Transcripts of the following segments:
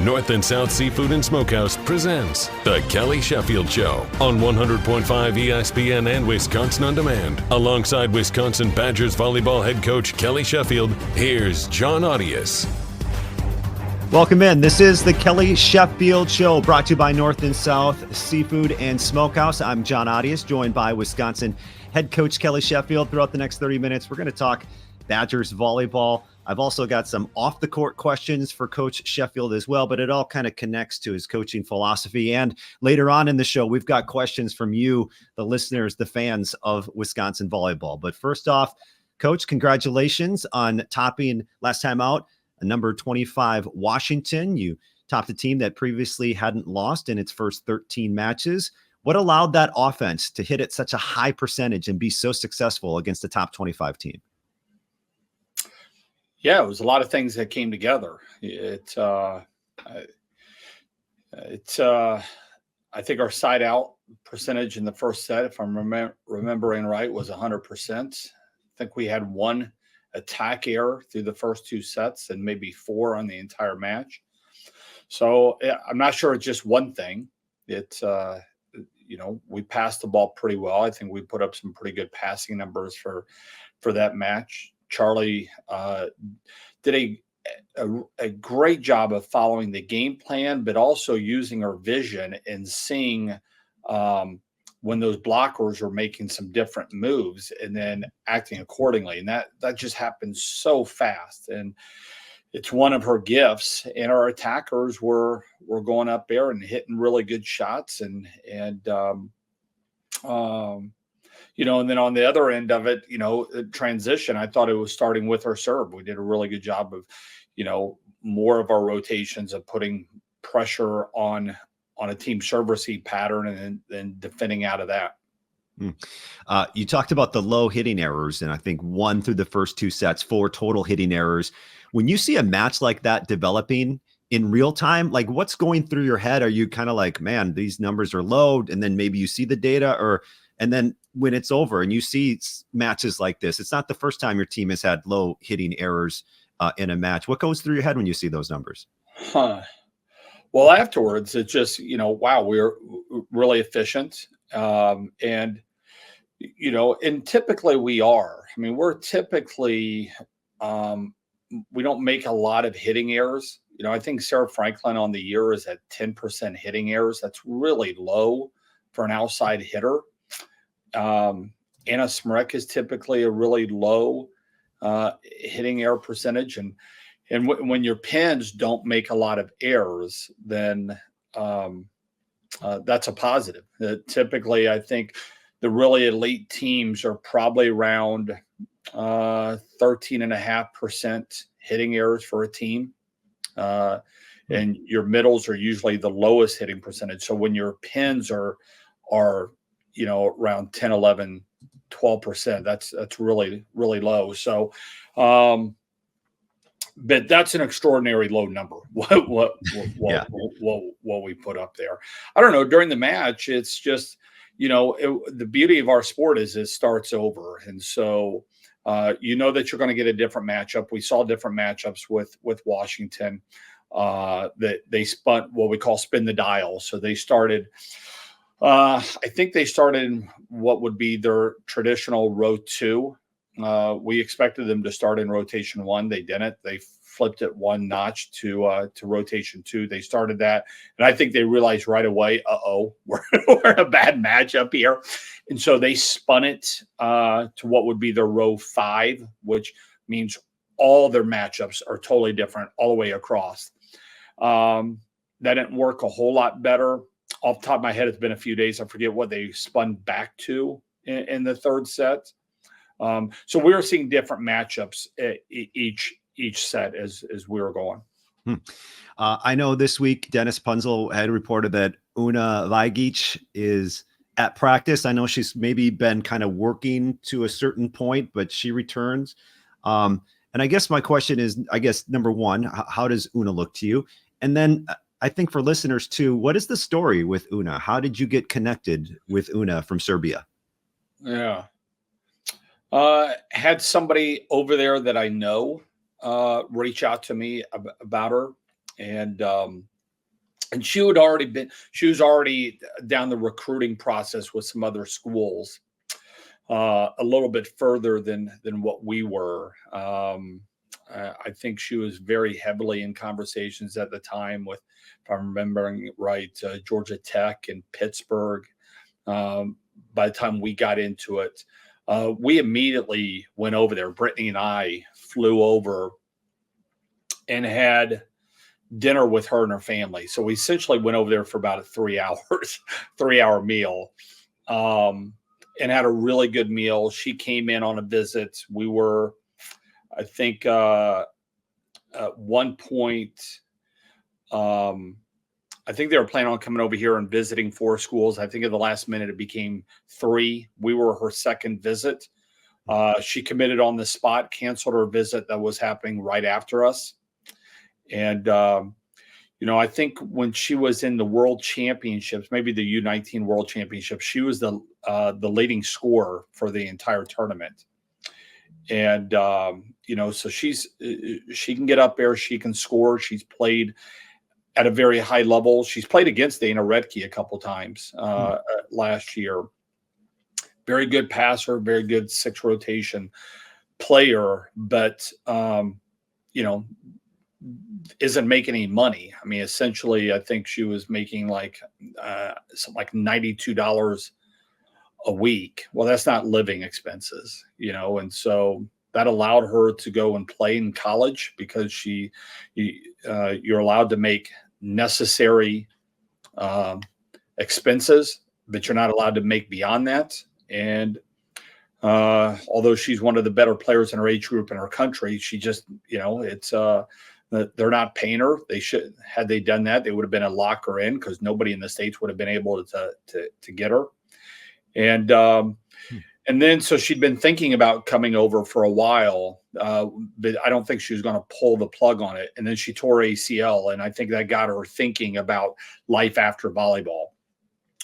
North and South Seafood and Smokehouse presents The Kelly Sheffield Show on 100.5 ESPN and Wisconsin On Demand. Alongside Wisconsin Badgers volleyball head coach Kelly Sheffield, here's John Audius. Welcome in. This is The Kelly Sheffield Show, brought to you by North and South Seafood and Smokehouse. I'm John Audius, joined by Wisconsin head coach Kelly Sheffield. Throughout the next 30 minutes, we're going to talk Badgers volleyball. I've also got some off-the-court questions for Coach Sheffield as well, but it all kind of connects to his coaching philosophy. And later on in the show, we've got questions from you, the listeners, the fans of Wisconsin volleyball. But first off, Coach, congratulations on topping last time out number 25 Washington. You topped a team that previously hadn't lost in its first 13 matches. What allowed that offense to hit at such a high percentage and be so successful against the top 25 team? Yeah, it was a lot of things that came together. I think our side out percentage in the first set, if I'm remembering right, was 100%. I think we had one attack error through the first two sets and maybe four on the entire match. So I'm not sure it's just one thing. We passed the ball pretty well. I think we put up some pretty good passing numbers for that match. Charlie did a great job of following the game plan, but also using her vision and seeing when those blockers were making some different moves and then acting accordingly. And that just happened so fast. And it's one of her gifts. And our attackers were going up there and hitting really good shots. And then on the other end of it, transition, I thought it was starting with our serve. We did a really good job of, more of our rotations of putting pressure on a team serve receive pattern and then defending out of that. You talked about the low hitting errors, and I think 1 through the first 2 sets, 4 total hitting errors. When you see a match like that developing in real time, like what's going through your head? Are you kind of like, man, these numbers are low, and then maybe you see the data, and then when it's over and you see matches like this, it's not the first time your team has had low hitting errors in a match. What goes through your head when you see those numbers? Well, afterwards, it's just, wow, we're really efficient. And typically we are. I mean, we're typically, we don't make a lot of hitting errors. I think Sarah Franklin on the year is at 10% hitting errors. That's really low for an outside hitter. Anna Smrek is typically a really low hitting error percentage. And when your pins don't make a lot of errors, then that's a positive. Typically, I think the really elite teams are probably around 13.5% hitting errors for a team. And your middles are usually the lowest hitting percentage. So when your pins are around 10, 11, 12%, that's really, really low. So, but that's an extraordinary low number. What we put up there. I don't know. During the match, it's just, the beauty of our sport is it starts over. And so, that you're going to get a different matchup. We saw different matchups with Washington that they spun what we call spin the dial. So they started, I think they started in what would be their traditional row 2. We expected them to start in rotation 1. They didn't. They flipped it 1 notch to rotation 2. They started that, and I think they realized right away, we're in a bad matchup here, and so they spun it to what would be their row 5, which means all their matchups are totally different all the way across. That didn't work a whole lot better. Off the top of my head, it's been a few days. I forget what they spun back to in the third set. So we were seeing different matchups each set as we were going. I know this week Dennis Punzel had reported that Una Vajagic is at practice. I know she's maybe been kind of working to a certain point, but she returns. And I guess my question is, number one, how does Una look to you? And then I think for listeners too, what is the story with Una? How did you get connected with Una from Serbia? Yeah. Had somebody over there that I know reach out to me about her. And she was already down the recruiting process with some other schools, a little bit further than what we were. I think she was very heavily in conversations at the time with, if I'm remembering right, Georgia Tech and Pittsburgh. By the time we got into it, we immediately went over there. Brittany and I flew over and had dinner with her and her family. So we essentially went over there for about a 3-hour meal, and had a really good meal. She came in on a visit. We were, I think, at one point, I think they were planning on coming over here and visiting 4 schools. I think at the last minute it became 3. We were her second visit. She committed on the spot, canceled her visit that was happening right after us. And, I think when she was in the World Championships, maybe the U19 World Championships, she was the leading scorer for the entire tournament. And, so she can get up there. She can score. She's played at a very high level. She's played against Dana Redke a couple times last year. Very good passer, very good 6 rotation player, but, isn't making any money. I mean, essentially, I think she was making something like $92 a week. Well, that's not living expenses, and so that allowed her to go and play in college because you're allowed to make necessary expenses, but you're not allowed to make beyond that. And although she's one of the better players in her age group in her country, she just, they're not paying her. Had they done that, they would have been a locker in because nobody in the States would have been able to get her. And then, so she'd been thinking about coming over for a while, but I don't think she was going to pull the plug on it. And then she tore ACL, and I think that got her thinking about life after volleyball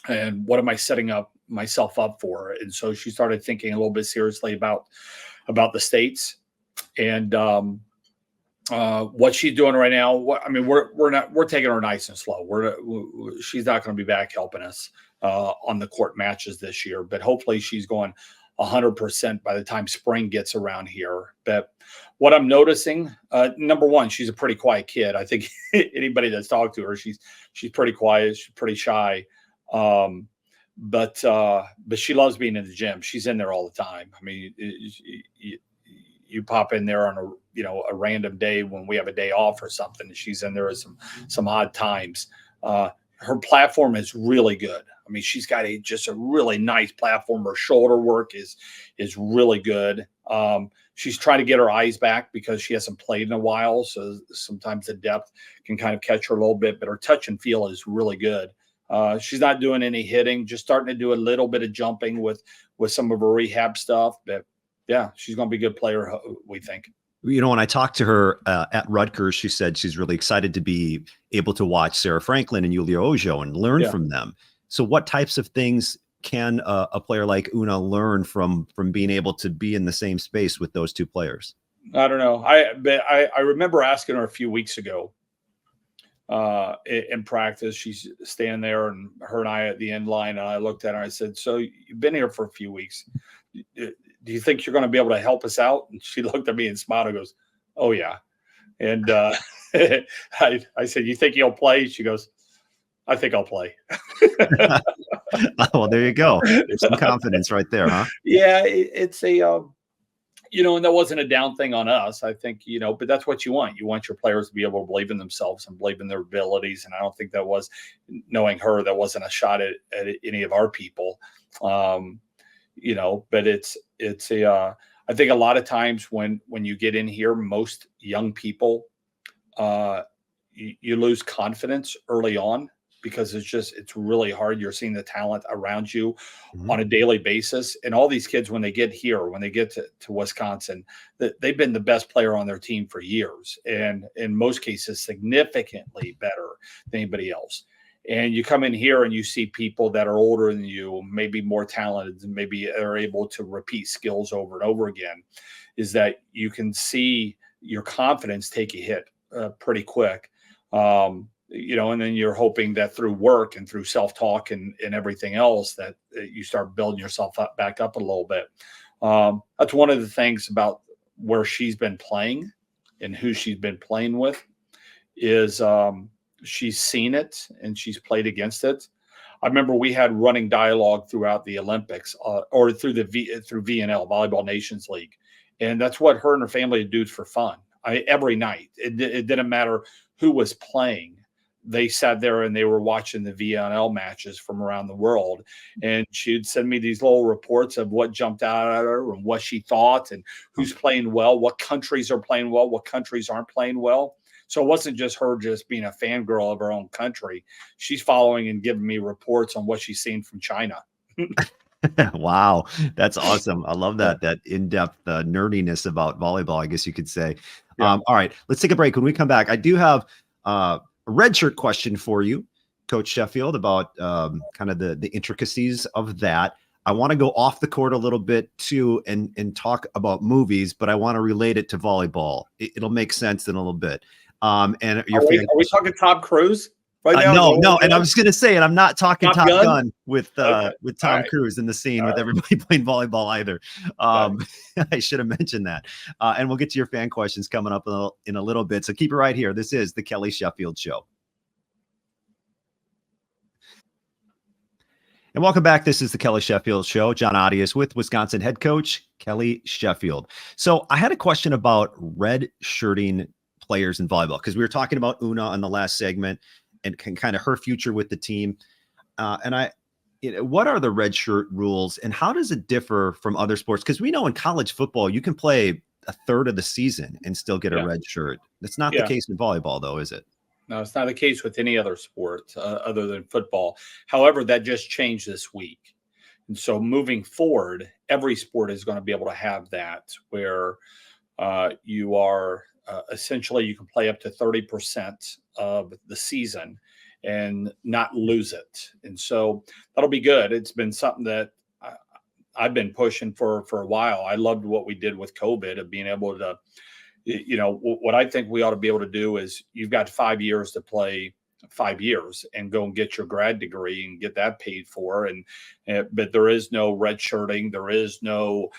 and what am I setting myself up for. And so she started thinking a little bit seriously about the States and what she's doing right now. We're taking her nice and slow. She's not going to be back helping us on the court matches this year, but hopefully she's going 100% by the time spring gets around here. But what I'm noticing, number one, she's a pretty quiet kid. I think anybody that's talked to her, she's pretty quiet. She's pretty shy. But she loves being in the gym. She's in there all the time. I mean, you pop in there on a random day when we have a day off or something, and she's in there at some odd times. Her platform is really good. I mean, she's got just a really nice platform. Her shoulder work is really good. She's trying to get her eyes back because she hasn't played in a while. So sometimes the depth can kind of catch her a little bit, but her touch and feel is really good. She's not doing any hitting, just starting to do a little bit of jumping with some of her rehab stuff. But yeah, she's going to be a good player, we think. When I talked to her at Rutgers, she said she's really excited to be able to watch Sarah Franklin and Yulia Ojo and learn from them. So what types of things can a player like Una learn from being able to be in the same space with those two players? I don't know. I remember asking her a few weeks ago in practice. She's standing there, and her and I at the end line, and I looked at her. I said, "So you've been here for a few weeks. Do you think you're going to be able to help us out?" And she looked at me and smiled and goes, "Oh yeah." And I said, "You think you'll play?" She goes, "I think I'll play." Well, there you go. There's some confidence right there, huh? Yeah, it's a, and that wasn't a down thing on us. I think, but that's what you want. You want your players to be able to believe in themselves and believe in their abilities. And I don't think that was, knowing her, that wasn't a shot at any of our people. But it's I think a lot of times when you get in here, most young people, you lose confidence early on because it's really hard. You're seeing the talent around you on a daily basis. And all these kids, when they get here, when they get to Wisconsin, they've been the best player on their team for years. And in most cases, significantly better than anybody else. And you come in here and you see people that are older than you, maybe more talented, and maybe are able to repeat skills over and over again, is that you can see your confidence take a hit pretty quick. And then you're hoping that through work and through self-talk and everything else that you start building yourself back up a little bit. That's one of the things about where she's been playing and who she's been playing with is she's seen it and she's played against it. I remember we had running dialogue throughout the Olympics or through VNL, Volleyball Nations League. And that's what her and her family do for fun. Every night. It didn't matter who was playing. They sat there and they were watching the VNL matches from around the world. And she'd send me these little reports of what jumped out at her and what she thought and who's playing well, what countries are playing well, what countries aren't playing well. So it wasn't just her just being a fangirl of her own country. She's following and giving me reports on what she's seen from China. Wow, that's awesome. I love that in-depth nerdiness about volleyball, I guess you could say. Yeah. All right, let's take a break. When we come back, I do have a red shirt question for you, Coach Sheffield, about kind of the intricacies of that. I want to go off the court a little bit too and talk about movies, but I want to relate it to volleyball. It'll make sense in a little bit. And are we talking Tom Cruise? Right now, no, and I was going to say, and I'm not talking Top Gun with Tom Cruise in the scene with everybody playing volleyball either. I should have mentioned that. And we'll get to your fan questions coming up in a little bit. So keep it right here. This is the Kelly Sheffield Show. And welcome back. This is the Kelly Sheffield Show. John Audius with Wisconsin head coach Kelly Sheffield. So I had a question about red-shirting players in volleyball because we were talking about Una in the last segment and kind of her future with the team. What are the red shirt rules and how does it differ from other sports? Because we know in college football, you can play a third of the season and still get a red shirt. That's not the case in volleyball though, is it? No, it's not the case with any other sport other than football. However, that just changed this week. And so moving forward, every sport is going to be able to have that where you are essentially you can play up to 30% of the season and not lose it. And so that'll be good. It's been something that I've been pushing for a while. I loved what we did with COVID of being able to, what I think we ought to be able to do is you've got 5 years to play 5 years and go and get your grad degree and get that paid for. But there is no red shirting. There is no,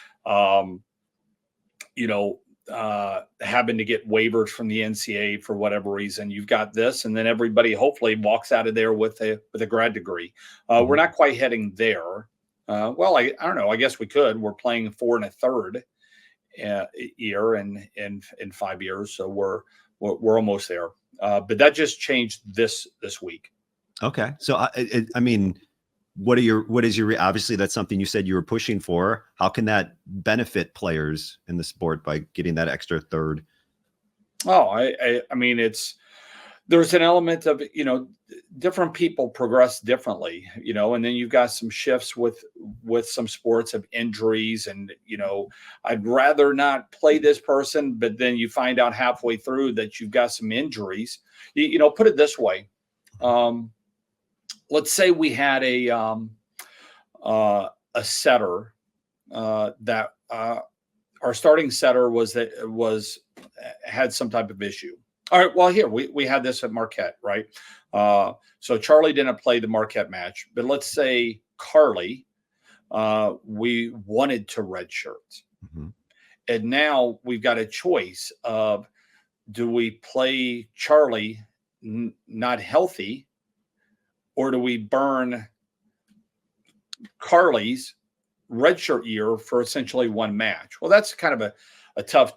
having to get waivers from the NCAA for whatever reason. You've got this, and then everybody hopefully walks out of there with a grad degree. We're not quite heading there. I don't know. I guess we could. We're playing 4 1/3 year in 5 years, so we're almost there. But that just changed this week. Okay, so I mean, what is your obviously that's something you said you were pushing for. How can that benefit players in the sport by getting that extra third? Oh, I mean, there's an element of, different people progress differently, and then you've got some shifts with some sports of injuries and, I'd rather not play this person, but then you find out halfway through that you've got some injuries. Put it this way. Let's say we had a setter that our starting setter had some type of issue. All right. Well, here we had this at Marquette, right? So Charlie didn't play the Marquette match, but let's say Carly, we wanted to redshirt, and now we've got a choice of do we play Charlie not healthy, or do we burn Carly's redshirt year for essentially one match? Well, that's kind of a tough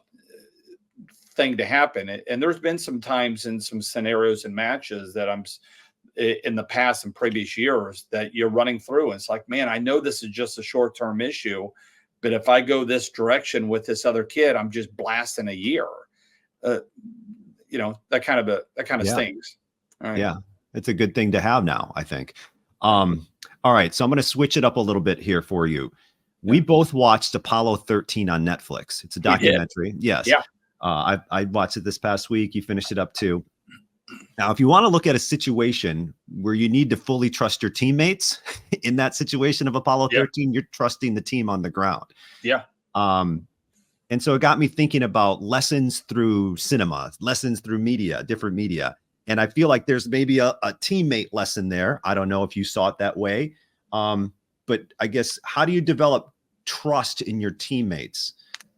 thing to happen. And there's been some times in some scenarios and matches that I'm in the past and previous years that you're running through. And it's like, man, I know this is just a short-term issue, but if I go this direction with this other kid, I'm just blasting a year. That kind of stings. All right. Yeah. It's a good thing to have now, I think. All right. So I'm going to switch it up a little bit here for you. We both watched Apollo 13 on Netflix. It's a documentary. Yes. Yeah. I watched it this past week. You finished it up too. Now, if you want to look at a situation where you need to fully trust your teammates in that situation of Apollo 13, you're trusting the team on the ground. Yeah. And so it got me thinking about lessons through cinema, lessons through media, different media. And I feel like there's maybe a teammate lesson there. I don't know if you saw it that way. But I guess, how do you develop trust in your teammates?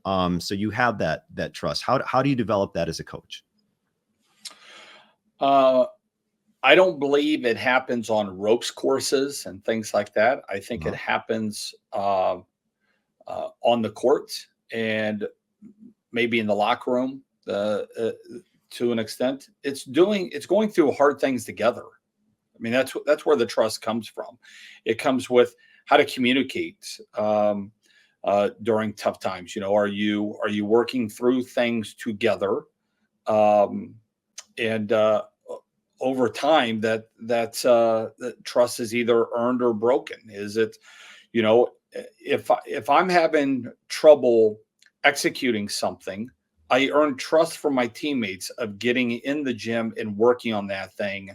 So you have that trust. How do you develop that as a coach? I don't believe it happens on ropes courses and things like that. I think it happens on the courts and maybe in the locker room to an extent. It's going through hard things together. I mean, that's where the trust comes from. It comes with how to communicate during tough times. You know, are you working through things together? And over time, that trust is either earned or broken. Is it, you know, if I'm having trouble executing something, I earn trust from my teammates of getting in the gym and working on that thing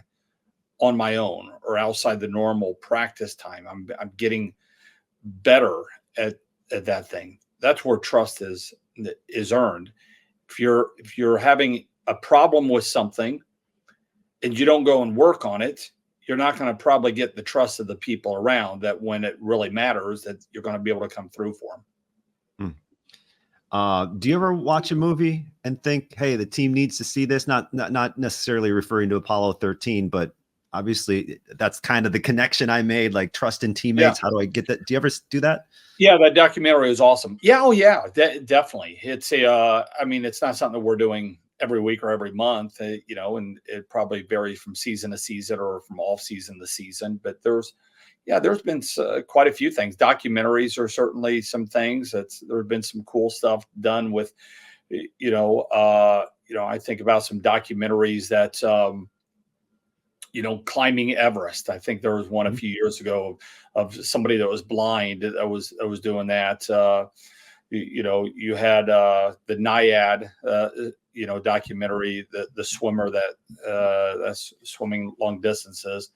on my own or outside the normal practice time. I'm getting better at that thing. That's where trust is earned. If you're having a problem with something and you don't go and work on it, you're not going to probably get the trust of the people around that when it really matters, that you're going to be able to come through for them. Do you ever watch a movie and think, hey, the team needs to see this? Not necessarily referring to Apollo 13, but obviously that's kind of the connection I made, like trust in teammates. Yeah. How do I get that? Do you ever do that? Yeah, that documentary is awesome. Yeah. Oh yeah, definitely. It's I mean, it's not something that we're doing every week or every month, you know, and it probably varies from season to season or from off season to season, but there's been quite a few things. Documentaries are certainly some things there've been some cool stuff done with, you know, I think about some documentaries that, you know, climbing Everest. I think there was one a few years ago of somebody that was blind that was doing that. You know, you had the Naiad, you know, documentary, the swimmer that's swimming long distances.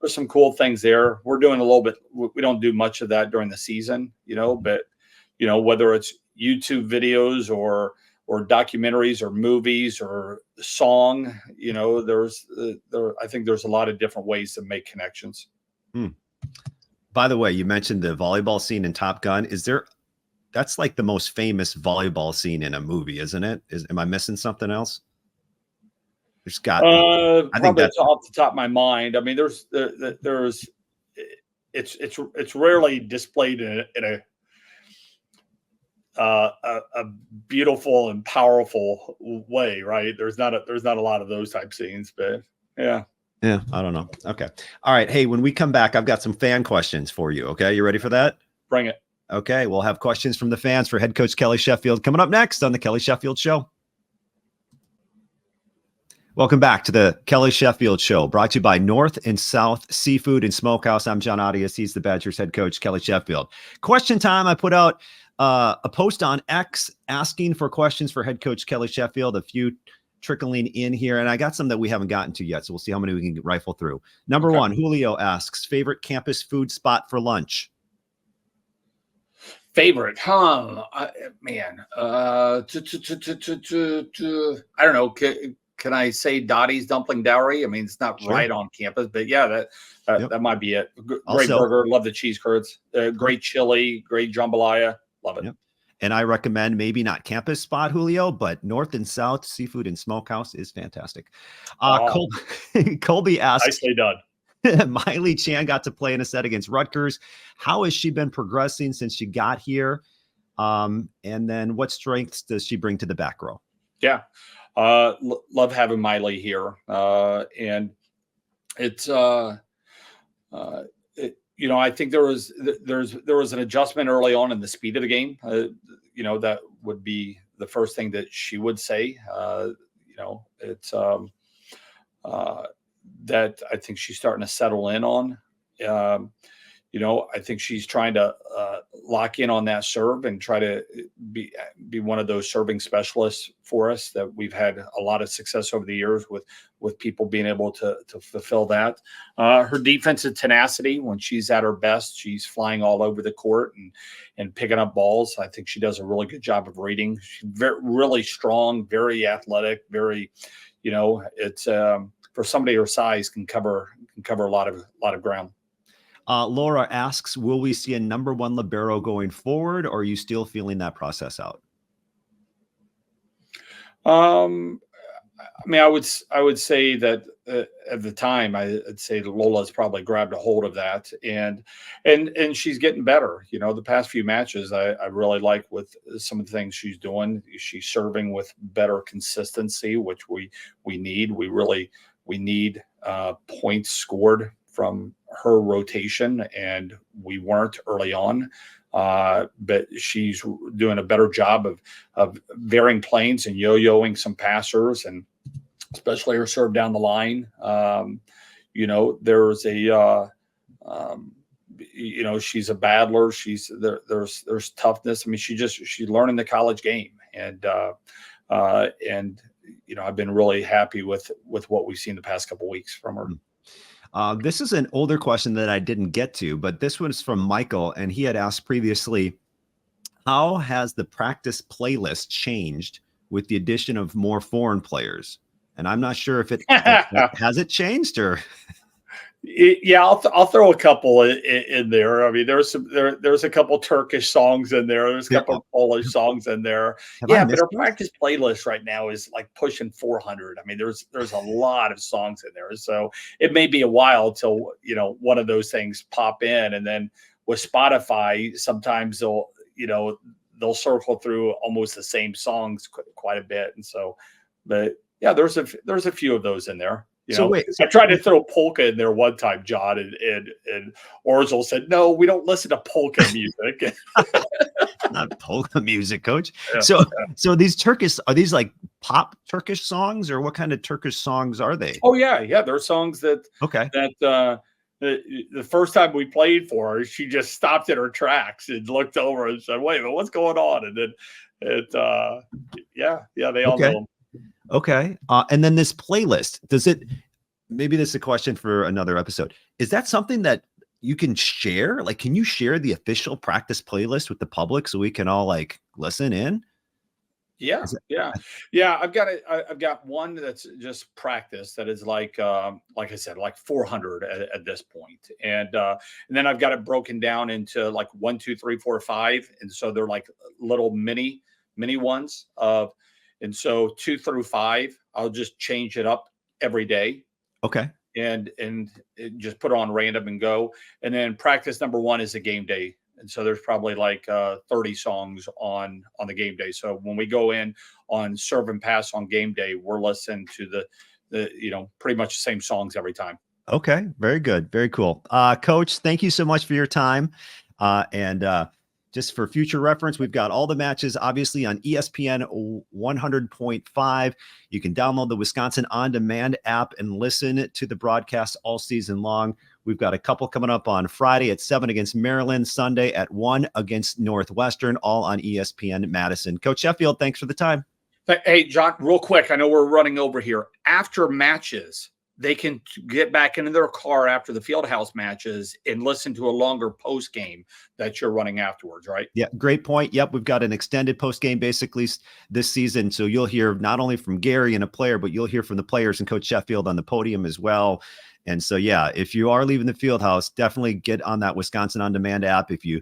There's some cool things there. We're doing a little bit. We don't do much of that during the season, you know, but, you know, whether it's YouTube videos or documentaries or movies or song, you know, I think there's a lot of different ways to make connections. By the way, you mentioned the volleyball scene in Top Gun. That's like the most famous volleyball scene in a movie, isn't it? Am I missing something else? There's got I think that's off the top of my mind. I mean, it's rarely displayed in a beautiful and powerful way, right? There's not a lot of those type scenes, but yeah. Yeah, I don't know. Okay. All right. Hey, when we come back, I've got some fan questions for you. Okay. You ready for that? Bring it. Okay. We'll have questions from the fans for head coach Kelly Sheffield coming up next on the Kelly Sheffield Show. Welcome back to the Kelly Sheffield Show, brought to you by North and South Seafood and Smokehouse. I'm John Audius. He's the Badgers head coach, Kelly Sheffield. Question time. I put out a post on X asking for questions for head coach Kelly Sheffield, a few trickling in here, and I got some that we haven't gotten to yet, so we'll see how many we can rifle through. Number one, Julio asks, favorite campus food spot for lunch? Favorite, man. I don't know. Can I say Dottie's Dumpling Dowry? I mean, it's not right on campus, but yeah, that might be it. Great burger. Love the cheese curds. Great chili. Great jambalaya. Love it. Yep. And I recommend maybe not campus spot, Julio, but North and South Seafood and Smokehouse is fantastic. Colby asks, nicely done. Miley Chan got to play in a set against Rutgers. How has she been progressing since she got here? And then what strengths does she bring to the back row? Yeah. Love having Miley here. And it's, you know, I think there was an adjustment early on in the speed of the game. You know, that would be the first thing that she would say. You know, it's that I think she's starting to settle in on. You know, I think she's trying to lock in on that serve and try to be one of those serving specialists for us that we've had a lot of success over the years with people being able to fulfill that. Her defensive tenacity, when she's at her best, she's flying all over the court and picking up balls. I think she does a really good job of reading. She's really strong, very athletic, very, you know, it's for somebody her size can cover a lot of ground. Laura asks, will we see a number 1 libero going forward, or are you still feeling that process out? I mean, I would say that at the time, I'd say Lola's probably grabbed a hold of that, and she's getting better. You know, the past few matches, I really like with some of the things she's doing. She's serving with better consistency, which we need. We need points scored from her rotation, and we weren't early on. But she's doing a better job of varying planes and yo-yoing some passers, and especially her serve down the line. You know, there's a you know, she's a battler. There's toughness. I mean, she's learning the college game, and you know, I've been really happy with what we've seen the past couple of weeks from her. This is an older question that I didn't get to, but this one's from Michael, and he had asked previously, how has the practice playlist changed with the addition of more foreign players? And I'm not sure if it has it changed or. Yeah, I'll throw a couple in there. I mean, there's a couple Turkish songs in there. There's a couple Polish songs in there. Yeah, but our practice playlist right now is like pushing 400. I mean, there's a lot of songs in there. So it may be a while till, you know, one of those things pop in, and then with Spotify, sometimes they'll circle through almost the same songs quite a bit. And so, but yeah, there's a few of those in there. So wait, I tried to throw polka in there one time, John, and Orzel said, "No, we don't listen to polka music." Not polka music, Coach. Yeah, so these Turkish, are these like pop Turkish songs, or what kind of Turkish songs are they? Oh yeah, they're songs that the first time we played for her, she just stopped in her tracks and looked over and said, "Wait a minute, what's going on?" And then they all know them. Okay. And then this playlist, maybe this is a question for another episode. Is that something that you can share? Like, can you share the official practice playlist with the public so we can all like listen in? Yeah. I've got one that's just practice that is like I said, like 400 at this point. And then I've got it broken down into like 1, 2, 3, 4, 5. And so they're like little mini ones and so 2 through 5, I'll just change it up every day. Okay. And just put it on random and go. And then practice number 1 is a game day. And so there's probably like 30 songs on the game day. So when we go in on serve and pass on game day, we're listening to the pretty much the same songs every time. Okay. Very good. Very cool. Coach, thank you so much for your time. And just for future reference, we've got all the matches, obviously, on ESPN 100.5. You can download the Wisconsin On Demand app and listen to the broadcast all season long. We've got a couple coming up on Friday at 7 against Maryland, Sunday at 1 against Northwestern, all on ESPN Madison. Coach Sheffield, thanks for the time. Hey, John, real quick, I know we're running over here. After matches, they can get back into their car after the Fieldhouse matches and listen to a longer post game that you're running afterwards, right? Yeah, great point. Yep, we've got an extended post game basically this season. So you'll hear not only from Gary and a player, but you'll hear from the players and Coach Sheffield on the podium as well. And so, yeah, if you are leaving the Fieldhouse, definitely get on that Wisconsin On Demand app if you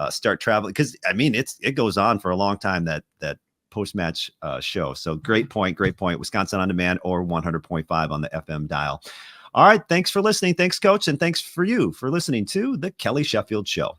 start traveling. Because, I mean, it goes on for a long time, that post-match show. So great point. Wisconsin On Demand or 100.5 on the FM dial. All right. Thanks for listening. Thanks, Coach. And thanks for you for listening to the Kelly Sheffield Show.